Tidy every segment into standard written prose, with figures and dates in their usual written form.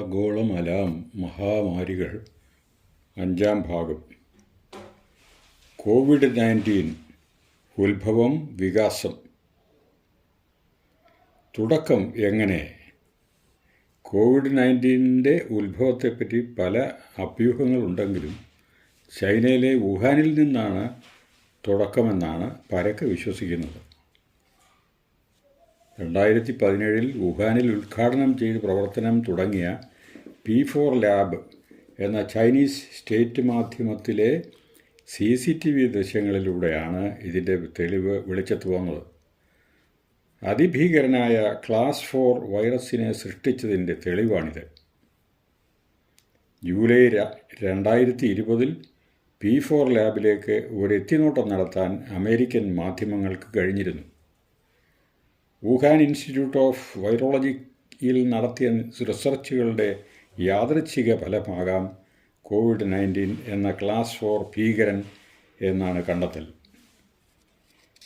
ആഗോളമലാം മഹാമാരികൾ അഞ്ചാം ഭാഗം. കോവിഡ്-19 ഉത്ഭവം, വികാസം. തുടക്കം എങ്ങനെ? കോവിഡ്-19 ഉത്ഭവത്തെപ്പറ്റി പല അഭ്യൂഹങ്ങളുണ്ടെങ്കിലും ചൈനയിലെ വുഹാനിൽ നിന്നാണ് തുടക്കമെന്നാണ് പരക്കെ വിശ്വസിക്കുന്നത്. 2017 വുഹാനിൽ ഉദ്ഘാടനം ചെയ്ത് പ്രവർത്തനം തുടങ്ങിയ P4 ലാബ് എന്ന ചൈനീസ് സ്റ്റേറ്റ് മാധ്യമത്തിലെ CCTV ദൃശ്യങ്ങളിലൂടെയാണ് ഇതിൻ്റെ തെളിവ് വെളിച്ചത്ത് വന്നത്. അതിഭീകരനായ ക്ലാസ് 4 വൈറസിനെ സൃഷ്ടിച്ചതിൻ്റെ തെളിവാണിത്. ജൂലൈ 2020 P4 ലാബിലേക്ക് ഒരു എത്തിനോട്ടം നടത്താൻ അമേരിക്കൻ മാധ്യമങ്ങൾക്ക് കഴിഞ്ഞിരുന്നു. വുഹാൻ ഇൻസ്റ്റിറ്റ്യൂട്ട് ഓഫ് വൈറോളജിയിൽ നടത്തിയ റിസർച്ചുകളുടെ യാദൃച്ഛിക ഫലമാകാം കോവിഡ്-19 എന്ന ക്ലാസ് 4 ഭീകരൻ എന്നാണ് കണ്ടെത്തൽ.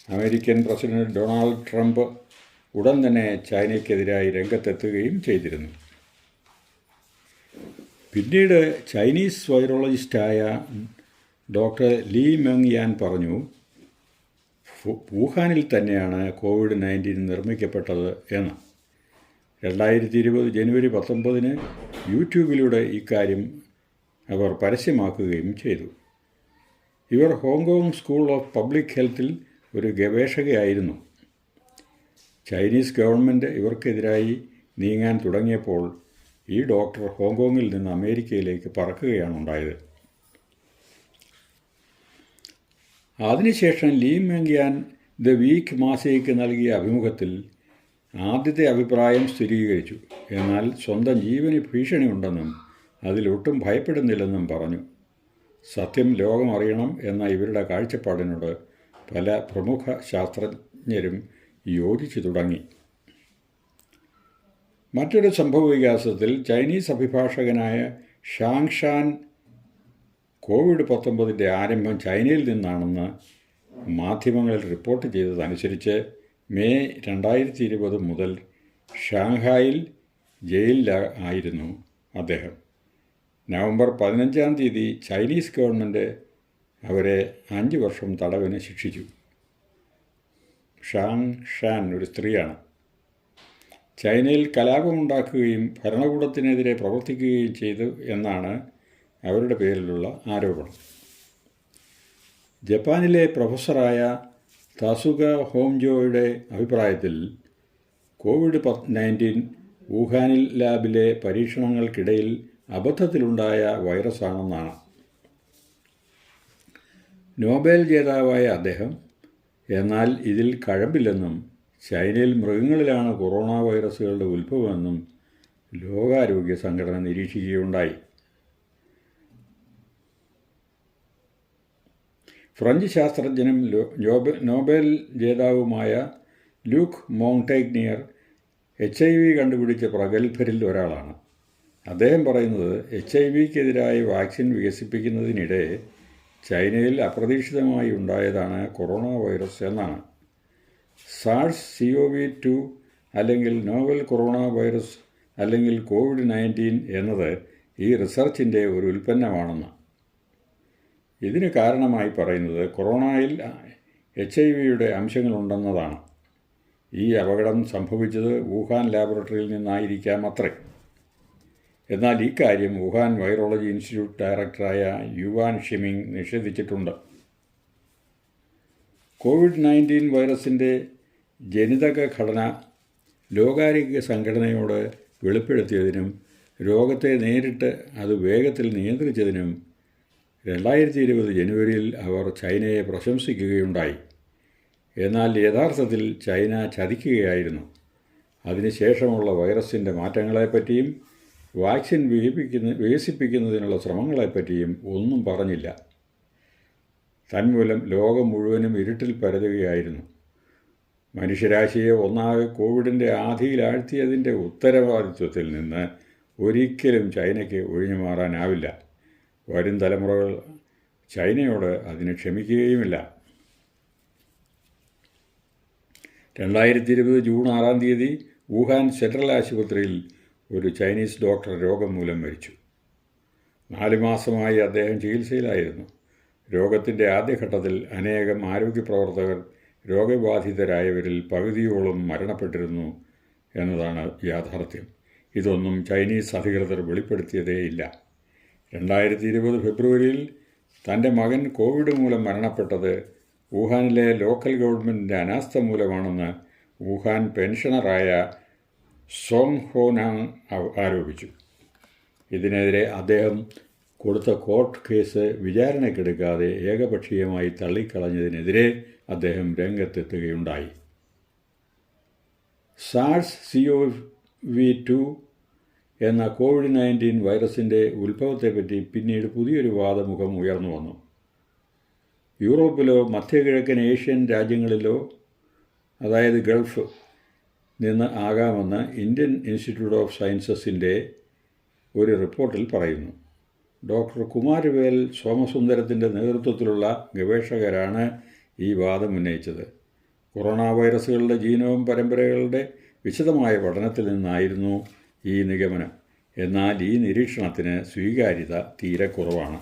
അമേരിക്കൻ പ്രസിഡന്റ് ഡൊണാൾഡ് ട്രംപ് ഉടൻ തന്നെ ചൈനയ്ക്കെതിരായി രംഗത്തെത്തുകയും ചെയ്തിരുന്നു. പിന്നീട് ചൈനീസ് വൈറോളജിസ്റ്റായ ഡോക്ടർ ലീ മെങ്യാൻ പറഞ്ഞു, വുഹാനിൽ തന്നെയാണ് കോവിഡ്-19 നിർമ്മിക്കപ്പെട്ടത് എന്ന്. 2020 ജനുവരി 19 യൂട്യൂബിലൂടെ ഇക്കാര്യം അവർ പരസ്യമാക്കുകയും ചെയ്തു. ഇവർ ഹോങ്കോങ് സ്കൂൾ ഓഫ് പബ്ലിക് ഹെൽത്തിൽ ഒരു ഗവേഷകയായിരുന്നു. ചൈനീസ് ഗവൺമെൻറ് ഇവർക്കെതിരായി നീങ്ങാൻ തുടങ്ങിയപ്പോൾ ഈ ഡോക്ടർ ഹോങ്കോങ്ങിൽ നിന്ന് അമേരിക്കയിലേക്ക് പറക്കുകയാണ് ഉണ്ടായത്. അതിനുശേഷം ലീ മെങ്യാൻ ദ വീക്ക് മാസികയ്ക്ക് നൽകിയ അഭിമുഖത്തിൽ ആദ്യത്തെ അഭിപ്രായം സ്ഥിരീകരിച്ചു. എന്നാൽ സ്വന്തം ജീവന് ഭീഷണിയുണ്ടെന്നും അതിലൊട്ടും ഭയപ്പെടുന്നില്ലെന്നും പറഞ്ഞു. സത്യം ലോകം അറിയണം എന്ന ഇവരുടെ കാഴ്ചപ്പാടിനോട് പല പ്രമുഖ ശാസ്ത്രജ്ഞരും യോജിച്ചു തുടങ്ങി. മറ്റൊരു സംഭവവികാസത്തിൽ ചൈനീസ് അഭിഭാഷകനായ ഷാങ്ഷാൻ കോവിഡ്-19 ആരംഭം ചൈനയിൽ നിന്നാണെന്ന് മാധ്യമങ്ങളിൽ റിപ്പോർട്ട് ചെയ്തതനുസരിച്ച് മെയ് 2020 മുതൽ ഷാങ്ഹായിൽ ജയിലിലായിരുന്നു അദ്ദേഹം. നവംബർ 15 ചൈനീസ് ഗവൺമെൻറ് അവരെ 5 വർഷം തടവിന് ശിക്ഷിച്ചു. ഷാങ്ഷാൻ ഒരു സ്ത്രീയാണ്. ചൈനയിൽ കലാപമുണ്ടാക്കുകയും ഭരണകൂടത്തിനെതിരെ പ്രവർത്തിക്കുകയും ചെയ്തു എന്നാണ് അവരുടെ പേരിലുള്ള ആരോപണം. ജപ്പാനിലെ പ്രൊഫസറായ തസുക ഹോംജോയുടെ അഭിപ്രായത്തിൽ കോവിഡ്-19 വുഹാനിൽ ലാബിലെ പരീക്ഷണങ്ങൾക്കിടയിൽ അബദ്ധത്തിലുണ്ടായ വൈറസാണെന്നാണ്. നോബൽ ജേതാവായ അദ്ദേഹം എന്നാൽ ഇതിൽ കഴമ്പില്ലെന്നും ചൈനയിൽ മൃഗങ്ങളിലാണ് കൊറോണ വൈറസുകളുടെ ഉത്ഭവമെന്നും ലോകാരോഗ്യ സംഘടന നിരീക്ഷിക്കുകയുണ്ടായി. ഫ്രഞ്ച് ശാസ്ത്രജ്ഞനും നോബൽ ജേതാവുമായ ലൂക്ക് മോങ്ടഗ്നിയർ HIV കണ്ടുപിടിച്ച പ്രഗത്ഭരിൽ ഒരാളാണ്. അദ്ദേഹം പറയുന്നത് HIV-ക്കെതിരായ വാക്സിൻ വികസിപ്പിക്കുന്നതിനിടെ ചൈനയിൽ അപ്രതീക്ഷിതമായി ഉണ്ടായതാണ് കൊറോണ വൈറസ് എന്നാണ്. SARS-CoV-2 അല്ലെങ്കിൽ നോവൽ കൊറോണ വൈറസ് അല്ലെങ്കിൽ കോവിഡ്-19 എന്നത് ഈ റിസർച്ചിൻ്റെ ഒരു ഉൽപ്പന്നമാണെന്ന്. ഇതിന് കാരണമായി പറയുന്നത് കൊറോണയിൽ HIV-യുടെ അംശങ്ങളുണ്ടെന്നതാണ്. ഈ അപകടം സംഭവിച്ചത് വുഹാൻ ലാബറട്ടറിയിൽ നിന്നായിരിക്കാം അത്രേ. എന്നാൽ ഈ കാര്യം വുഹാൻ വൈറോളജി ഇൻസ്റ്റിറ്റ്യൂട്ട് ഡയറക്ടറായ യുവാൻ ഷിമിങ് നിഷേധിച്ചിട്ടുണ്ട്. കോവിഡ്-19 വൈറസിൻ്റെ ജനിതക ഘടന ലോകാരോഗ്യ സംഘടനയോട് വെളിപ്പെടുത്തിയതിനും രോഗത്തെ നേരിട്ട് അത് വേഗത്തിൽ നിയന്ത്രിച്ചതിനും 2020 ജനുവരിയിൽ അവർ ചൈനയെ പ്രശംസിക്കുകയുണ്ടായി. എന്നാൽ യഥാർത്ഥത്തിൽ ചൈന ചതിക്കുകയായിരുന്നു. അതിനുശേഷമുള്ള വൈറസിൻ്റെ മാറ്റങ്ങളെപ്പറ്റിയും വാക്സിൻ വികസിപ്പിക്കുന്നതിനുള്ള ശ്രമങ്ങളെപ്പറ്റിയും ഒന്നും പറഞ്ഞില്ല. തന്മൂലം ലോകം മുഴുവനും ഇരുട്ടിൽ പരതുകയായിരുന്നു. മനുഷ്യരാശിയെ ഒന്നാകെ കോവിഡിൻ്റെ ആധിയിലാഴ്ത്തിയതിൻ്റെ ഉത്തരവാദിത്വത്തിൽ നിന്ന് ഒരിക്കലും ചൈനയ്ക്ക് ഒഴിഞ്ഞു മാറാനാവില്ല. വരും തലമുറകൾ ചൈനയോട് അതിന് ക്ഷമിക്കുകയുമില്ല. 2020 ജൂൺ 6 വുഹാൻ സെൻട്രൽ ആശുപത്രിയിൽ ഒരു ചൈനീസ് ഡോക്ടർ രോഗം മൂലം മരിച്ചു. 4 മാസമായി അദ്ദേഹം ചികിത്സയിലായിരുന്നു. രോഗത്തിൻ്റെ ആദ്യഘട്ടത്തിൽ അനേകം ആരോഗ്യപ്രവർത്തകർ രോഗബാധിതരായവരിൽ പകുതിയോളം മരണപ്പെട്ടിരുന്നു എന്നതാണ് യാഥാർത്ഥ്യം. ഇതൊന്നും ചൈനീസ് അധികൃതർ വെളിപ്പെടുത്തിയതേയില്ല. 2020 ഫെബ്രുവരിയിൽ തൻ്റെ മകൻ കോവിഡ് മൂലം മരണപ്പെട്ടത് വുഹാനിലെ ലോക്കൽ ഗവൺമെൻറ്റിൻ്റെ അനാസ്ഥ മൂലമാണെന്ന് വുഹാൻ പെൻഷനറായ സോങ് ഹോനാങ് ആരോപിച്ചു. ഇതിനെതിരെ അദ്ദേഹം കൊടുത്ത കോർട്ട് കേസ് വിചാരണയ്ക്കെടുക്കാതെ ഏകപക്ഷീയമായി തള്ളിക്കളഞ്ഞതിനെതിരെ അദ്ദേഹം രംഗത്തെത്തുകയുണ്ടായി. SARS-CoV-2 എന്ന COVID-19 വൈറസിൻ്റെ ഉത്ഭവത്തെപ്പറ്റി പിന്നീട് പുതിയൊരു വാദമുഖം ഉയർന്നു വന്നു. യൂറോപ്പിലോ മധ്യകിഴക്കൻ ഏഷ്യൻ രാജ്യങ്ങളിലോ, അതായത് ഗൾഫ് നിന്ന് ആകാമെന്ന് ഇന്ത്യൻ ഇൻസ്റ്റിറ്റ്യൂട്ട് ഓഫ് സയൻസസിൻ്റെ ഒരു റിപ്പോർട്ടിൽ പറയുന്നു. ഡോക്ടർ കുമാരവേൽ സോമസുന്ദരത്തിൻ്റെ നേതൃത്വത്തിലുള്ള ഗവേഷകരാണ് ഈ വാദം ഉന്നയിച്ചത്. കൊറോണ വൈറസുകളുടെ ജീനോം പരമ്പരകളുടെ വിശദമായ പഠനത്തിൽ നിന്നായിരുന്നു ഈ നിഗമനം. എന്നാൽ ഈ നിരീക്ഷണത്തിന് സ്വീകാര്യത തീരെ കുറവാണ്.